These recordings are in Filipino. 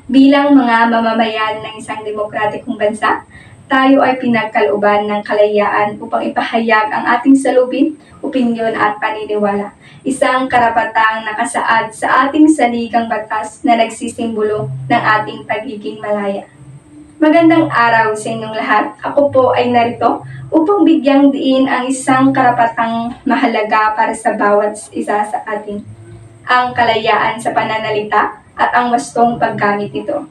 Bilang mga mamamayan ng isang demokratikong bansa, tayo ay pinagkalooban ng kalayaan upang ipahayag ang ating salubin, opinyon at paniniwala. Isang karapatang nakasaad sa ating saligang batas na nagsisimbolo ng ating pagiging malaya. Magandang araw sa inyong lahat. Ako po ay narito upang bigyang diin ang isang karapatang mahalaga para sa bawat isa sa atin. Ang kalayaan sa pananalita at ang wastong paggamit nito.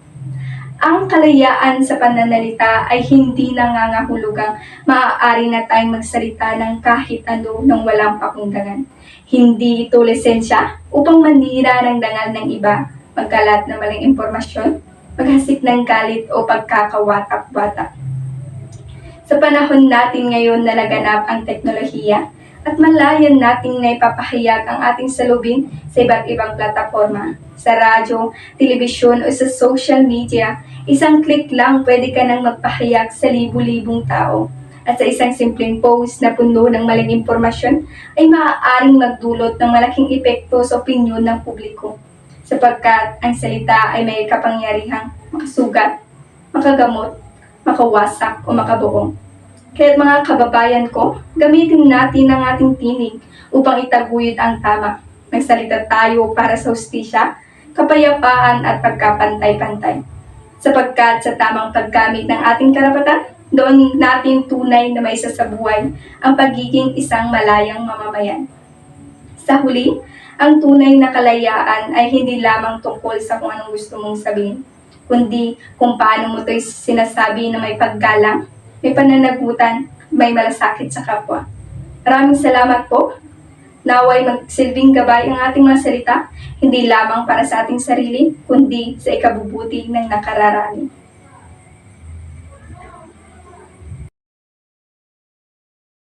Ang kalayaan sa pananalita ay hindi nangangahulugang maaari na tayong magsalita ng kahit ano nang walang pakundangan. Hindi ito lisensya upang manira ng dangal ng iba, magkalat ng maling impormasyon, maghasik ng galit o pagkakawatak-watak. Sa panahon natin ngayon na laganap ang teknolohiya, at malayan nating naipapahayag ang ating salubin sa iba't ibang plataforma. Sa radyo, telebisyon o sa social media, isang click lang pwede ka nang magpahayag sa libu-libong tao. At sa isang simpleng post na puno ng maling impormasyon ay maaaring magdulot ng malaking epekto sa opinyon ng publiko. Sapagkat ang salita ay may kapangyarihang makasugat, makagamot, makawasak o makabuong. Kaya't mga kababayan ko, gamitin natin ang ating tinig upang itaguyod ang tama. Magsalita tayo para sa hustisya, kapayapaan at pagkapantay-pantay. Sapagkat sa tamang paggamit ng ating karapatan, doon natin tunay na maisasabuhay ang pagiging isang malayang mamamayan. Sa huli, ang tunay na kalayaan ay hindi lamang tungkol sa kung anong gusto mong sabihin, kundi kung paano mo ito'y sinasabi na may paggalang, may pananagutan, may malasakit sa kapwa. Maraming salamat po. Naway magsilbing gabay ang ating mga salita, hindi lamang para sa ating sarili, kundi sa ikabubuti ng nakararami.